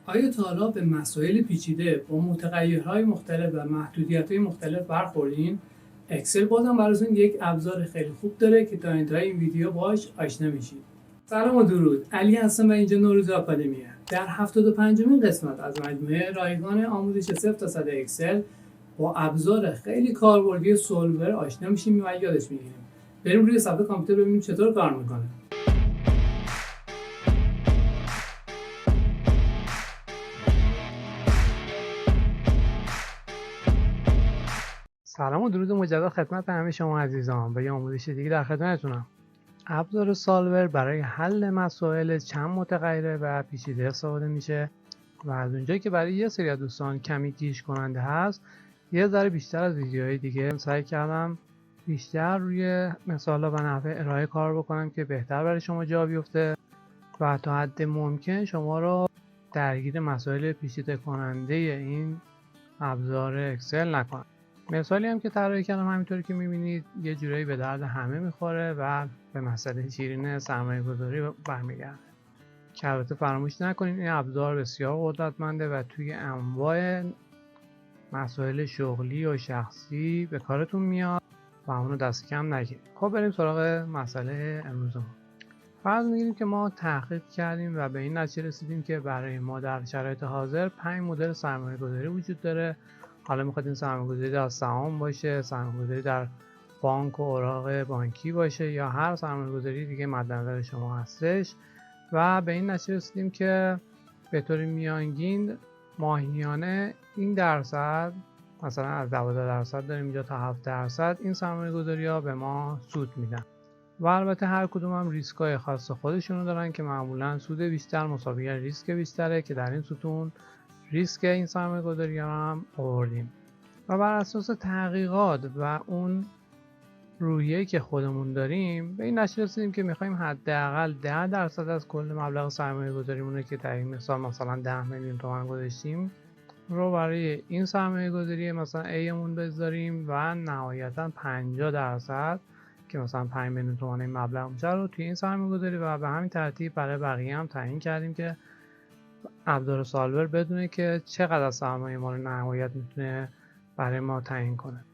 آیا تا حالا به مسائل پیچیده با متغیرهای مختلف و محدودیت‌های مختلف برخوردین؟ اکسل بازم براتون یک ابزار خیلی خوب داره که تا انتهای این ویدیو باهاش آشنا میشید. سلام و درود، علی هستم و اینجا نوروز آکادمیه. در 75مین قسمت از مجموعه رایگان آموزش 0 تا 100 اکسل با ابزار خیلی کاربردی سولور آشنا میشیم و یادش میگیریم. بریم روی صفحه کامپیوتر ببینیم چطور کار میکنه. سلام و درود مجدد خدمت همه شما عزیزان. با یه آموزش دیگه در خدمتتونم. ابزار سالور برای حل مسائل چند متغیره و پیچیده استفاده میشه و از اونجایی که برای یه سری از دوستان کمی گیج کننده هست، یه ذره بیشتر از ویدیوهای دیگه سعی کردم بیشتر روی مثالا و نحوه ارائه کار بکنم که بهتر برای شما جا بیفته و تا حد ممکن شما رو درگیر مسائل پیچیده کننده این ابزار اکسل نکنم. مثالی هم که طراحی کردم همینطوری که میبینید یه جورایی به درد همه میخوره و به مسئله شیرین سرمایه گذاری برمیگرده که البته فراموش نکنید این ابزار بسیار قدرتمنده و توی انواع مسائل شغلی و شخصی به کارتون میاد و اونو دست کم نگیرید. خب بریم سراغ مسئله امروزمون. فرض میگیریم که ما تحقیق کردیم و به این نتیجه رسیدیم که برای ما در شرایط حاضر 5 مدل سرمایه گذاری وجود داره. حالا میخواد این سرمایه‌گذاری در سهام باشه، سرمایه‌گذاری در بانک و اوراق بانکی باشه یا هر سرمایه‌گذاری دیگه مد نظر شما هستش و به این نتیجه رسیدیم که به طور میانگین ماهیانه این درصد، مثلا از 12% داریم اینجا تا 7% این سرمایه‌گذاری‌ها به ما سود میدن و البته هر کدوم هم ریسک‌های خاص خودشونو دارن که معمولا سود بیشتر مساوی ریسک بیشتره که در این ستون ریسک این سرمایه‌گذاری هم آوردیم و بر اساس تحقیقات و اون رویه‌ای که خودمون داریم به این نتیجه رسیدیم که می‌خوایم حداقل 10% از کل مبلغ سرمایه‌گذاریمون که در این مثلا 10 میلیون تومان گذاشتیم رو برای این سرمایه‌گذاری مثلا A مون بذاریم و نهایتاً 50% که مثلا 5 میلیون تومان این مبلغ میشه رو توی این سرمایه‌گذاری و به همین ترتیب برای بقیه هم تعیین کردیم که ابزار سالور بدونه که چقدر از سرمایه ما رو نهایت میتونه برای ما تعیین کنه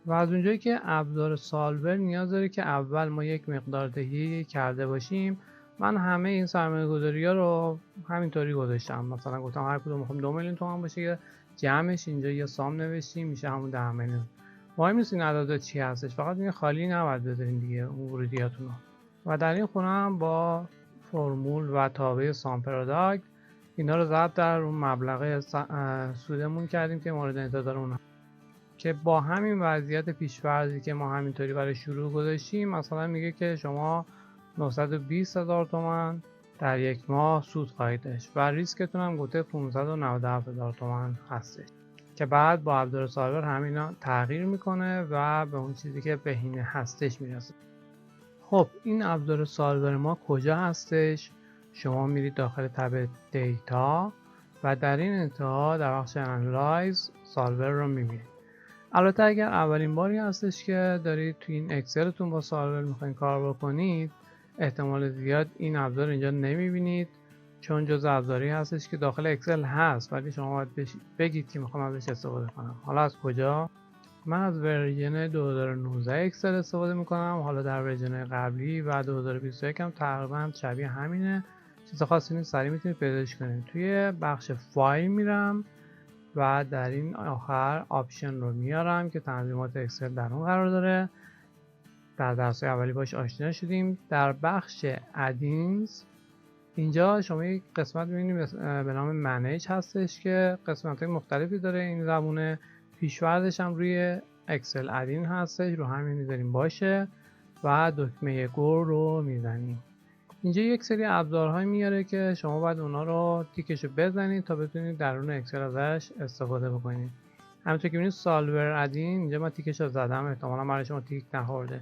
و از اونجایی که ابزار سالور نیاز داره که اول ما یک مقدار دهی کرده باشیم، من همه این سرمایه گذاری ها رو همینطوری گذاشتم. مثلا گفتم هر کدوم میخوام 2 میلیون تومان باشه که جمعش اینجا یه سام نوشتیم میشه همون 10 میلیون. مهم نیست این عدد چی هستش، فقط این خالی نباید بذارین دیگه اون ورودیاتون رو. و در این خونه هم با فرمول و تابع سام پروداکت اینا رو ضرب در اون مبلغ سودمون کردیم که مورد انتظار اون که با همین وضعیت پیش‌فرضی که ما همینطوری برای شروع گذاشتیم مثلا میگه که شما 920,000 تومان در یک ماه سود خواهید داشت و ریسکتون هم گفته 597,000 تومان هستش که بعد با ابزار سالور همینا تغییر میکنه و به اون چیزی که بهینه هستش میرسه. خب این ابزار سالور ما کجا هستش؟ شما میرید داخل تب دیتا و در این انتها در بخش انالایز سالور رو میبینید. البته اگر اولین باری هستش که دارید توی این اکسلتون با سالور میخواین کار بکنید، احتمال زیاد این ابزار اینجا نمیبینید چون جزء ابزاری هستش که داخل اکسل هست ولی شما باید بگید که میخوام ازش استفاده کنم. حالا از کجا؟ من از ورژن 2019 اکسل استفاده میکنم. حالا در ورژن قبلی و 2021 هم تقریبا شبیه همینه، چیز خاصی نیست، سریع میتونید پیداش کنید. توی بخش فایل میرم و در این آخر آپشن رو میارم که تنظیمات اکسل در اون قرار داره. در درس اولی باش آشنا شدیم. در بخش ادینز اینجا شما یک قسمت میبینید به نام منیج هستش که قسمت های مختلفی داره. این زبونه پیش‌فرضش هم روی اکسل ادین هستش، رو همین میذاریم باشه و دکمه گو رو میزنیم. اینجا یک سری ابزارهای میاره که شما باید اونا رو تیکشو بزنید تا بتونید درون اکسل ازش استفاده بکنید. همونطور که میبینید سالور ادین اینجا من تیکش رو زدم، احتمالا برای شما تیک نخورده.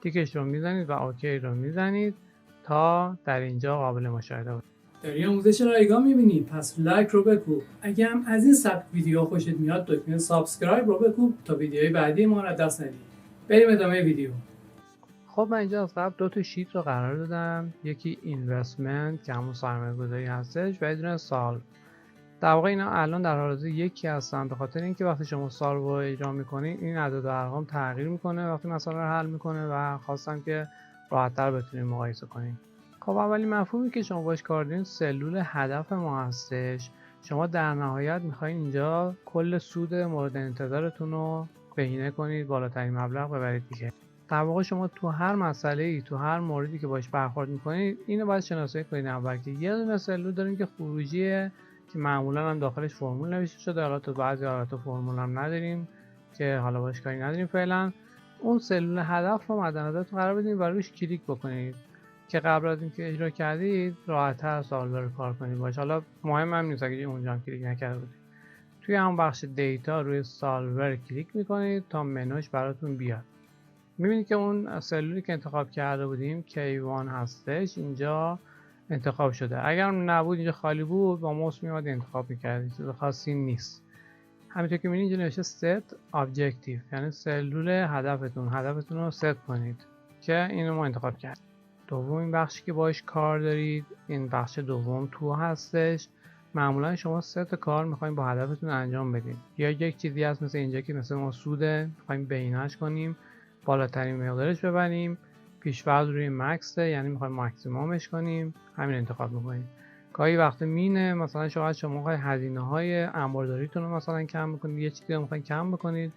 تیکش رو میزنید و اوکی رو میزنید تا در اینجا قابل مشاهده باشه. داری آموزش رایگان میبینی، پس لایک رو بکوب. اگه هم از این سبک ویدیو خوشت میاد دکمه سابسکرایب رو بکوب تا ویدیوهای بعدی ما رو دست ندید. بریم ادامه ویدیو. خب من اینجا از قبل 2 تا شیت رو قرار دادم، یکی اینوستمنت که همون سرمایه‌گذاری هستش و یه دونه سالو. در واقع اینا الان در حال حاضر یکی هستن، به خاطر اینکه وقتی شما سالو رو اجرا میکنید این اعداد و ارقام تغییر میکنه وقتی مسئله رو حل میکنه و خواستم که راحت‌تر بتونید مقایسه کنید. خب اولین مفهومی که شما باش کار دارین سلول هدف ما هستش. شما در نهایت میخواین اینجا کل سود مورد انتظارتون رو بهینه کنید، بالاترین مبلغ ببرید دیگه. در واقع شما تو هر مسئله‌ای، تو هر موردی که باش برخورد میکنید اینو باید شناسایی کنید. اول که یه دونه سلول داریم که خروجیه که معمولا هم داخلش فرمول نوشته شده، حالا تو بعضی حالات فرمول هم نداریم که حالا باش کاری نداریم فعلا. اون سلول هدف رو مد نظرتون قرار بدید و روش کلیک بکنید که قبل از اینکه اجرا کردید راحت‌تر سالور رو کار کنید باشه. حالا مهم هم نیست اگه اونجا هم کلیک نکرده بودید. توی همون بخش دیتا روی سالور کلیک میکنید تا منوش براتون بیاد. میبینید که اون سلولی که انتخاب کرده بودیم K1 هستش، اینجا انتخاب شده. اگر نبود اینجا خالی بود با موس میاد انتخاب میکردید، چیز خاصی نیست. همینطور که میبینید اینجا نوشته set objective، یعنی سلول هدفتون رو ست کنید که اینو ما انتخاب کردیم. دومین بخشی که باش کار دارید این بخش دوم تو هستش. معمولا شما 3 تا کار میخوایم با هدفتون انجام بدید. یا یک چیزی هست مثل اینجا که مثل ما سوده میخوایم بهینه‌اش کنیم، بالاترین مقدارش ببریم، پیش‌فرض روی مکس یعنی میخوایم ماکسیمومش کنیم، همین انتخاب میکنیم. گاهی وقت مینه، مثلا شما میخواید هزینه‌های انبارداریتون رو مثلا کم بکنید، یه چیزی رو میخواید کم بکنید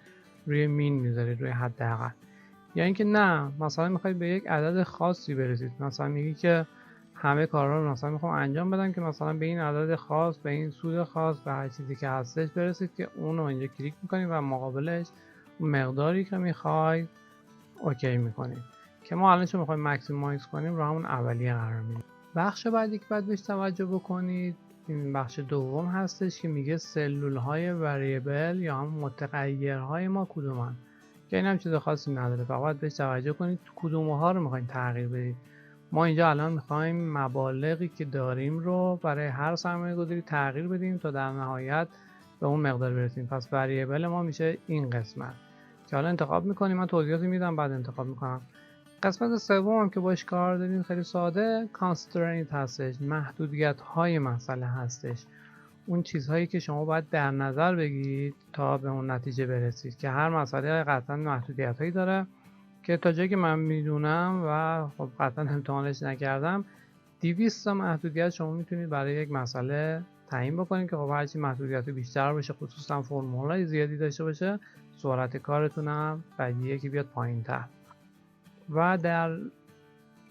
روی مین میذارید، روی حداقل. یا اینکه نه مثلا میخواید به یک عدد خاصی برسید، مثلا میگی که همه کارا رو مثلا میخوام انجام بدم که مثلا به این عدد خاص، به این سود خاص، به هر چیزی که هستش برسید که اون رو اینجا کلیک میکنید و مقابلش اون مقداری که میخواید اوکی میکنید که ما الان چون میخوایم ماکسیمایز کنیم رو همون اولیه قرار میدیم. بخش بعدی که باید بهش توجه بکنید این بخش دوم هستش که میگه سلول های وریبل یا هم متغیرهای ما کدومن، که این هم چیز خاصی نداره، فقط بهش توجه کنید کدوم ها رو میخواین تغییر بدید. ما اینجا الان میخوایم مبالغی که داریم رو برای هر سرمایه گذاری تغییر بدیم تا در نهایت به اون مقدار برسیم. پس وریبل ما میشه این قسمت که حالا انتخاب میکنیم. من توضیحاتی میدم بعد انتخاب میکنم. قسمت سوم هم که باش کار داریم خیلی ساده constraint هستش، محدودیت های مسئله هستش. اون چیزهایی که شما باید در نظر بگیرید تا به اون نتیجه برسید که هر مسئله قطعا محدودیت هایی داره که تا جایی که من میدونم و خب قطعا امتحانش نکردم 200 تا محدودیت شما میتونید برای یک مسئله تعیین بکنید که خب هرچی محدودیت بیشتر باشه، خصوصا فرمولای زیادی داشته باشه، سرعت کارتون هم بدیهیه که بیاد پایین تر. و در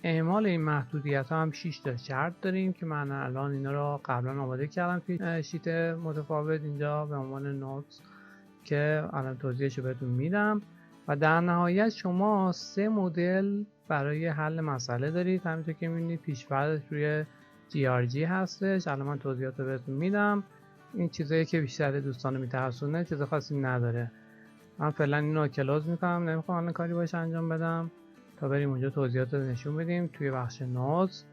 اعمال این محدودیت ها هم 6 تا شرط داریم که من الان اینا رو قبلا آماده کردم توی شیت متفاوت اینجا به عنوان نوتس که الان توضیحش رو بهتون میدم. و در نهایت شما 3 مدل برای حل مسئله دارید. همینطور که میبینید پیش‌فرضش روی GRG هستش. الان من توضیحات رو بهتون میدم. این چیزایی که بیشتر دوستان میترسونه، چیز خاصی نداره. من فعلا اینو کلوز میکنم، نمیخوام الان کاری باشه انجام بدم تا بریم اونجا توضیحات رو نشون بدیم توی بخش نوتس.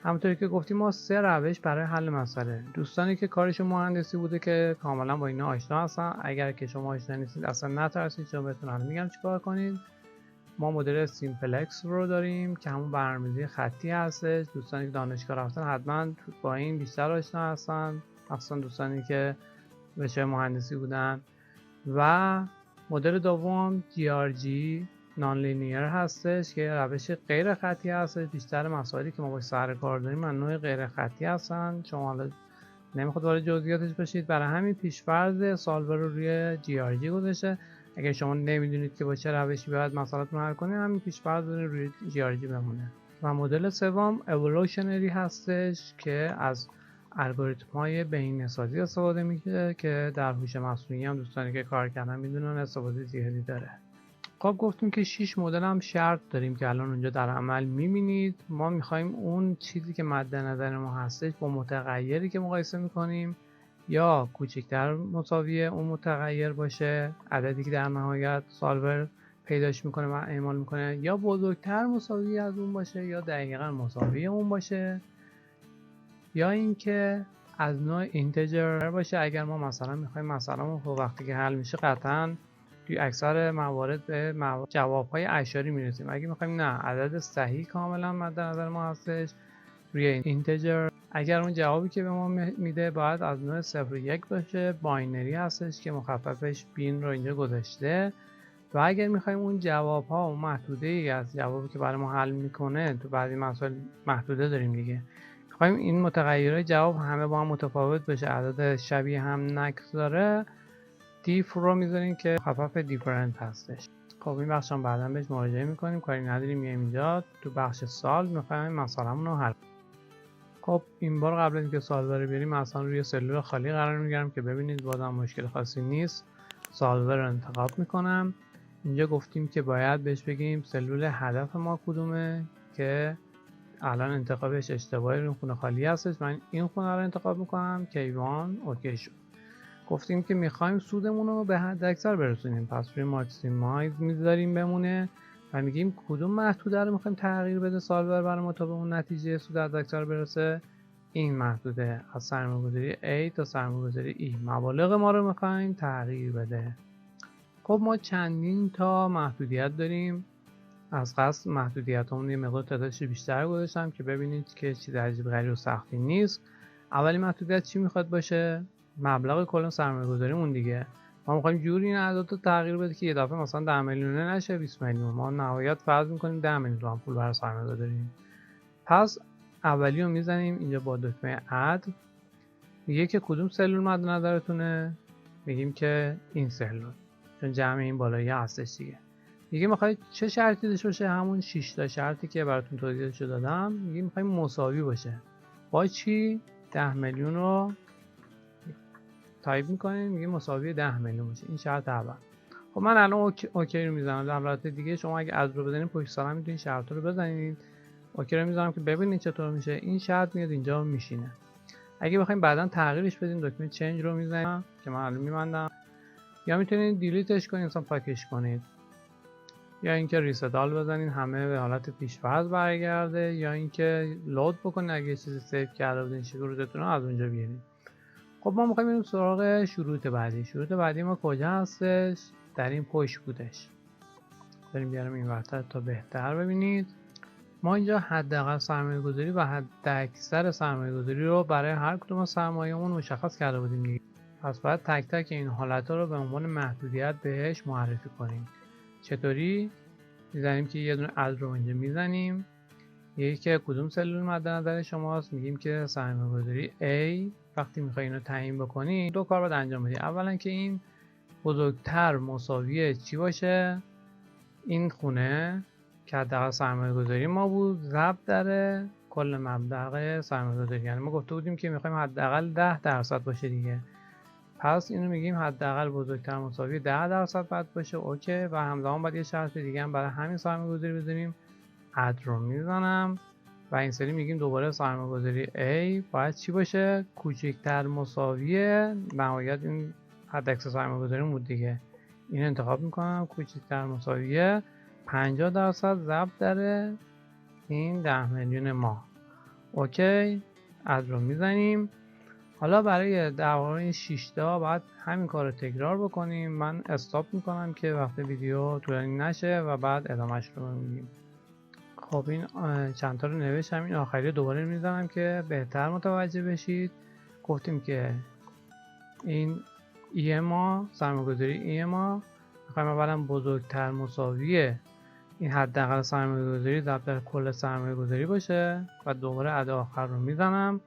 همونطوری که گفتیم ما 3 روش برای حل مسئله. دوستانی که کارشون مهندسی بوده که کاملا با اینا آشنا هستن، اگر که شما آشنا نیستید اصلا نترسید، چون بهتون الان میگم چیکار کنید. ما مدل سیمپلکس رو داریم که همون برنامه‌ریزی خطی هستش. دوستانی که دانشگاه رفتن حتما با این بیشتر آشنا هستن، مخصوصا دوستانی که رشته مهندسی بودن. و مدل دوم GRG نان لینیر هستش که روش غیر خطی هستش. بیشتر مسائلی که ما باش سر کار داریم من نوع غیر خطی هستن، شما حالا نمیخواد وارد جزئیاتش بشید، برای همین پیش‌فرض سالور رو روی GRG گذاشته. اگر شما نمیدونید که با چه روشی باید مسئله‌تون رو حل کنید، همین پیش‌فرض روی GRG بمونه. و مدل سوم اِوولوشنری هستش که از الگوریتم‌های بهینه‌سازی استفاده میشه که در هوش مصنوعی هم دوستانی که کار کردن میدونن استفاده زیادی داره. خب گفتیم که 6 مدل هم شرط داریم که الان اونجا در عمل میبینید. ما میخوایم اون چیزی که مد نظر ما هستش با متغیری که مقایسه میکنیم یا کوچکتر مساوی اون متغیر باشه، عددی که در نهایت سالور پیداش میکنه و اعمال میکنه، یا بزرگتر مساوی از اون باشه یا دقیقاً مساوی اون باشه، یا اینکه از نوع اینتجر باشه. اگر ما مثلا میخوایم مسئله‌مون وقتی که حل میشه قطعاً توی اکثر موارد به جوابهای اعشاری میرسیم. اگه میخوایم نه عدد صحیح کاملا مد نظر ما هستش روی اینتجر. اگر اون جوابی که به ما میده باید از نوع 0 و 1 باشه، باینری هستش که مخففش بین رو اینجا گذاشته. و اگر میخوایم اون جواب ها اون محدوده ای از جوابی که برای ما حل میکنه، تو بعضی مسائل محدوده داریم دیگه، میخوایم این متغیرهای جواب همه با هم متفاوت بشه، عدد شبیه هم نگذاره، دیف رو میذاریم که مخفف دیفرنت هستش. خب این بخش هم بعدا بهش مراجعه میکنیم، کاری نداریم. میایم اینجا تو بخش سال میخوایم مسئله‌مون رو حل. خب این بار قبل از اینکه سالور رو بیاریم مثلا روی سلول خالی قرار میگیرم که ببینید بازم مشکل خاصی نیست. سالور رو انتخاب میکنم. اینجا گفتیم که باید بهش بگیم سلول هدف ما کدومه، که الان انتخابش اشتباهی روی خونه خالی هستش. من این خونه رو انتخاب میکنم، کیوان. اوکی شد. گفتیم که میخوایم سودمون رو به حد اکثر برسونیم، پس روی ماکسیمایز میذاریم بمونه و میگیم کدوم محدوده رو میخوایم تغییر بده سالور برای ما تا به اون نتیجه سود حد اکثر برسه. این محدوده از سرمایه‌گذاری A تا سرمایه‌گذاری E مبالغ ما رو میخوایم تغییر بده. خب ما چندین تا محدودیت داریم. از قصد محدودیتامون یه مقدار تعدادش بیشتر گذاشتم که ببینید که چیز عجیب غریب و سختی نیست. اولی محدودیت چی میخواد باشه؟ مبلغ کل سرمایه‌گذاریمون دیگه. ما میخوایم جوری این اعداد رو تغییر بده که یه دفعه مثلا 10 میلیونه نشه 20 میلیون. ما نهایت فرض میکنیم 10 میلیون تومان پول برای سرمایه‌گذاری داریم. پس اولی رو میزنیم اینجا با دکمه اد. میگه که کدوم سلول مد نظرتونه؟ میگیم که این سلول، چون جمع این بالایی هستش دیگه. میگه میخواید چه شرطی داشته باشه؟ همون 6 تا شرطی که براتون توضیحش دادم. میگه میخوایم مساوی باشه. با چی؟ 10 میلیون رو تایپ میکنیم، میگه مساوی 10 میلیون باشه. این شرط اول. خب من الان اوکی رو میزنم. در حالت دیگه شما اگه از رو بزنید پشت سر هم میتونید شرط رو بزنید. اوکی رو میذارم که ببینید چطور میشه. این شرط میاد اینجا میشینه. اگه بخوایم بعدا تغییرش بدیم دکمه چنج رو میزنم که من الان میبندم، یا میتونید دیلیتش کنید، مثلا پاکش کنید، یا اینکه ریست آل بزنید همه به حالت پیش‌فرض برگرده، یا اینکه لود بکنید اگه چیزی سیو کرده بودین شروطتون رو از اونجا بیارید. خب ما میخوایم بریم سراغ شروط بعدی. شروط بعدی ما کجا هستش؟ در این پشت بودش. بریم بیارم این ورتر تا بهتر ببینید. ما اینجا حداقل سرمایه‌گذاری و حداکثر سرمایه‌گذاری رو برای هر کدوم از سرمایه‌مون مشخص کرده بودیم دیگه. پس باید تک تک این حالت‌ها رو به عنوان محدودیت بهش معرفی کنیم. چطوری؟ میزنیم که یه دونه اد رو اینجا میزنیم. یکی که کدوم سلول مد نظر شماست، میگیم که سرمایه‌گذاری A. وقتی میخوای اینو تعیین بکنی دو کار باید انجام بدی. اولا که این بزرگتر مساوی چی باشه؟ این خونه که حداقل سرمایه‌گذاری ما بود ضرب در کل مبلغ سرمایه‌گذاری. یعنی ما گفته بودیم که میخوایم حداقل 10% باشه دیگه. پس اینو میگیم حداقل بزرگتر مساوی 10% باید باشه. اوکی. و همزمان باید یه شرط دیگه هم برای همین سرمایه‌گذاری بذاریم. اد رو میزنم و این سری میگیم دوباره سرمایه‌گذاری A باید چی باشه؟ کوچکتر مساوی نهایت این حداکثر سرمایه‌گذاری بود دیگه. این انتخاب میکنم کوچکتر مساوی 50% ضرب در این 10 میلیون ما. اوکی. اد رو میزنیم. حالا برای در واقع این 6 تا باید همین کار رو تکرار بکنیم. من استاپ میکنم که وقت ویدیو طولانی نشه و بعد ادامهش رو میگیم. خب این چند تا رو نوشتم. این آخری دوباره میزنم که بهتر متوجه بشید. گفتیم که این ای ما سرمایه‌گذاری ای ما میخوایم اولا بزرگتر مساوی این حداقل سرمایه‌گذاری ضرب در کل سرمایه‌گذاری باشه و دوباره اد آخر رو میزنم.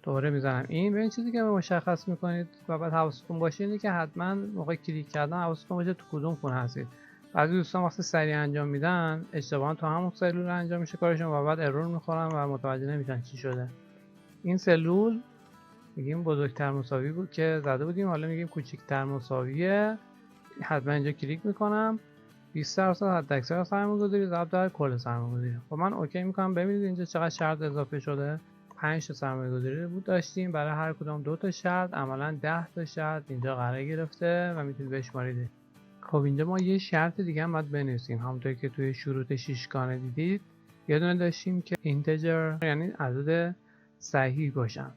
دوباره میزنم این. به این چیزی که مشخص میکنید و بعد حواستون باشه اینه که حتما موقع کلیک کردن حواستون باشه تو کدوم خونه هستید. بعضی دوستان وقتی سریع انجام میدن اشتباها تو همون سلول انجام میشه کارشون و بعد ارور میخورن و متوجه نمیشن چی شده. این سلول میگیم بزرگتر مساوی بود که زده بودیم، حالا میگیم کوچکتر مساویه. حتما اینجا کلیک میکنم. 20% حداکثر سرمایه‌گذاری ضرب در کل سرمایه‌گذاری. خب من اوکی میکنم. ببینید اینجا چقدر شرط اضافه شده. 5 تا سرمایه‌گذاری بود داشتیم، برای هر کدام 2 تا شرط، عملاً 10 تا شرط اینجا قرار گرفته و میتونید بشمارید. خب اینجا ما یه شرط دیگه هم باید بنویسیم. همونطور که توی شروط 6 گانه دیدید یه دونه داشتیم که اینتجر، یعنی عدد صحیح باشن.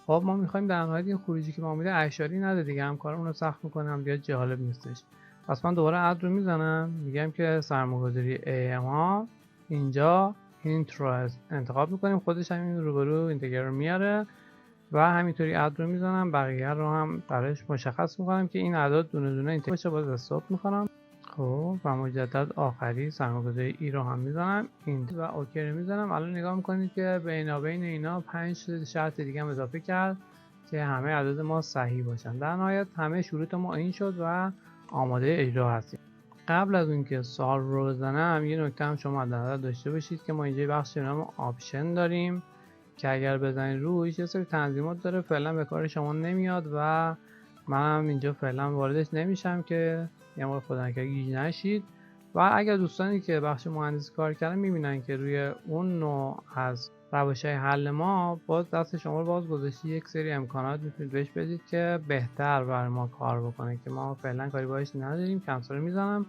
خب ما میخوایم در نهایت این خروجی که ما میده اعشاری نده دیگه، هم کارمون رو سخت میکنم بیاد جالب نیستش. پس من دوباره اد رو میزنم، میگم که سرمایه‌گذاری A ما اینجا هینت رو انتخاب میکنیم، خودش همین روبرو اینتگرال رو میاره و همینطوری اد رو میزنم. بقیه رو هم براش مشخص میکنم که این اعداد دونه دونه اینتگرال باشه، باز استاپ میکنم. خب و مجدد آخری سرمایه‌گذاری ای رو هم میزنم این و اوکی رو میزنم. الان نگاه میکنید که بین اینا 5 شرط دیگه هم اضافه کرد که همه اعداد ما صحیح باشن. در نهایت همه شروط ما این شد و آماده اجرا هستیم. قبل از اینکه سوال رو بزنم یه نکته هم شما در نظر داشته باشید که ما اینجا بخشی به نام آپشن داریم که اگر بزنید روش یه سری تنظیمات داره، فعلا به کار شما نمیاد و منم اینجا فعلا واردش نمیشم که یه موقع خدا نکنه گیج نشید. و اگر دوستانی که بخش مهندسی کار کردن میبینن که روی اون نوع از روش‌های حل ما باز دست شما رو باز گذاشتی، یک سری امکانات میتونید بهش بدید که بهتر برای ما کار بکنه که ما فعلا کاری باهاش نداریم. کنسل میزنم.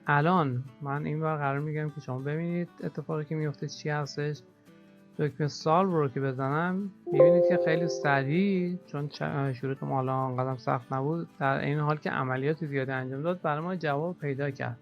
الان من این بار قرار میگم که شما ببینید اتفاقی که میفته چی هستش. دکمه سالو رو که بزنم میبینید که خیلی سریع، چون شروط ما حالا انقدر سخت نبود، در این حال که عملیات زیادی انجام داد برای ما جواب پیدا کرد.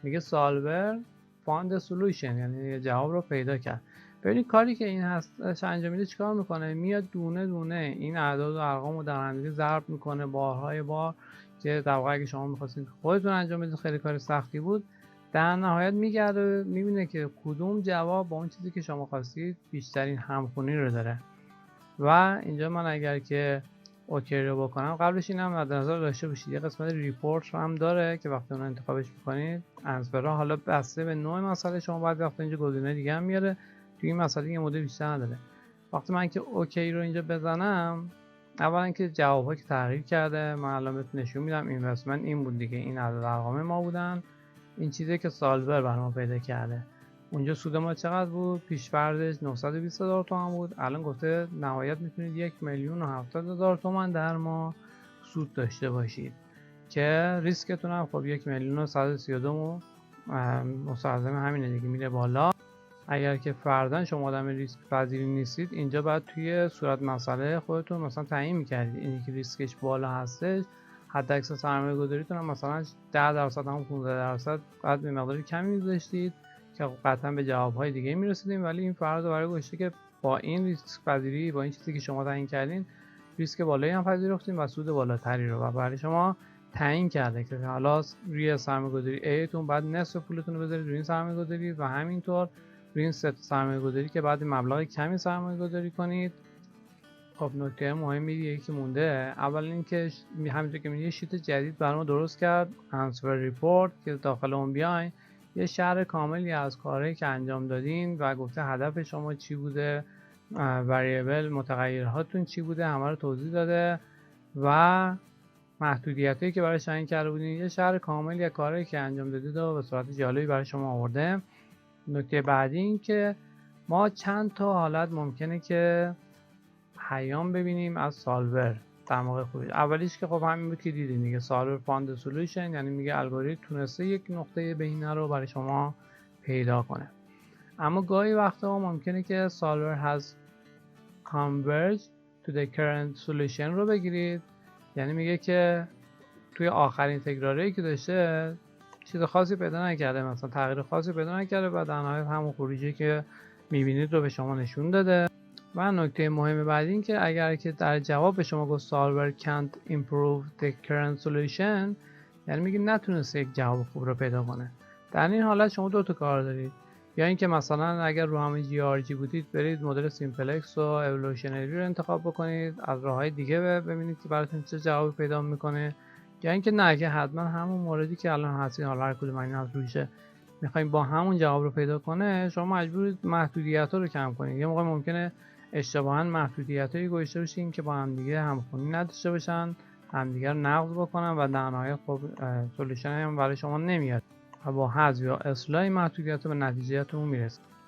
میگه سالور فاند سولوشن، یعنی جواب رو پیدا کرد. ببینید کاری که این هستش انجام میده چیکار میکنه، میاد دونه دونه این اعداد و ارقام رو در هم دیگه ضرب میکنه بارهای بار که در واقع اگه شما میخواستید خودتون انجام بدید خیلی کار سختی بود. در نهایت میگرده میبینه که کدوم جواب با اون چیزی که شما خواستید بیشترین همخونی رو داره. و اینجا من اگر که اوکی رو بکنم، قبلش اینم در نظر داشته باشید یه قسمت ریپورت رو هم داره که وقتی اون انتخابش میکنید انسورها، حالا بسته به نوع مسئله شما بعد وقتی اینجا گزینه دیگه هم میاره، توی این مسئله یه مدل بیشتر نداره. وقتی من که اوکی رو اینجا بزنم، اولا که جوابها که تغییر کرده، من الان بهتون نشون میدم. اینوستمنت این بود دیگه، این عدد ارقام ما بودن، این چیزی که سالور برام پیدا کرده. اونجا سود ما چقدر بود؟ پیش‌فرضش 920,000 تومان بود، الان گفته نهایت میتونید 1,070,000 تومان در ماه سود داشته باشید که ریسکتون هم خب 1,132,000 مستلزم همینه دیگه، میره بالا. اگر که فرداً شما آدم ریسک پذیری نیستید، اینجا باید توی صورت مسئله خودتون مثلا تعیین می‌کردید اینی که ریسکش بالا هستش، حداکثر سرمایه‌گذاریتون هم مثلا 10% هم 15% بعد به مقدار کمی می‌ذاشتید که قطعا به جواب‌های دیگه می‌رسیدیم. ولی این فرض برای گذاشته که با این ریسک پذیری، با این چیزی که شما تعیین کردین، ریسک بالایی هم پذیرفتیم و سود بالاتری رو برای شما تعیین کرده که حالا روی سرمایه‌گذاری A تون بعد نصف پولتون رو بذارید روی این سرمایه‌گذاری و همینطور روی این ست سرمایه‌گذاری که بعد مبلغ کمی سرمایه‌گذاری کنید. خب نکته مهمی دیگه که مونده، اول اینکه همینطور که می‌بینید شیت جدید برام درست کرد، انسور ریپورت، که داخل اون بیاین یه شرح کاملی از کارهایی که انجام دادین و گفته هدف شما چی بوده، وریبل متغیرهاتون چی بوده، همه رو توضیح داده و محدودیتایی که برای تعیین کرده بودین. یه شرح کاملی از کارهایی که انجام دادید و به صورت جالبی برای شما آورده. نکته بعدی این که ما چند تا حالت ممکنه که پیام ببینیم از سالور در موقع خروج. اولیش که خب همین بود که دیدین دیگه، سالور فاند سولوشن، یعنی میگه الگوریتم تونسته یک نقطه بهینه رو برای شما پیدا کنه. اما گاهی وقتا ممکنه که سالور has converged to the current solution رو بگیرید، یعنی میگه که توی آخرین تکراری که داشته چیز خاصی پیدا نکرده، مثلا تغییر خاصی پیدا نکرده و در نهایت همون خروجی که میبینید رو به شما نشون داده. و نکته مهم بعد این که اگر که در جواب به شما گفت solver can't improve the current solution، یعنی میگه نتونسته یک جواب خوب رو پیدا کنه. در این حالت شما دو تا کار دارید، یا اینکه مثلا اگر رو همین GRG بودید برید مدل سیمپلکس و اِوولوشنری رو انتخاب بکنید، از راههای دیگه ببینید که براتون چه جوابی پیدا میکنه، یا اینکه نه که حتما همون موردی که الان هستین، حالا هر کدوم این از روشه میخوایم با همون جواب رو پیدا کنه، شما مجبورید محدودیت‌ها رو کم کنید. یه موقع ممکنه اشتباهاً محدودیتایی گذاشته باشین که با هم دیگه همخوانی نداشته باشن، همدیگه رو نقض بکنن و در نهایت خب سولوشن هم برای شما نمیاد و با حذف یا اصلاح محدودیت‌ها به نتیجهتون میرسید.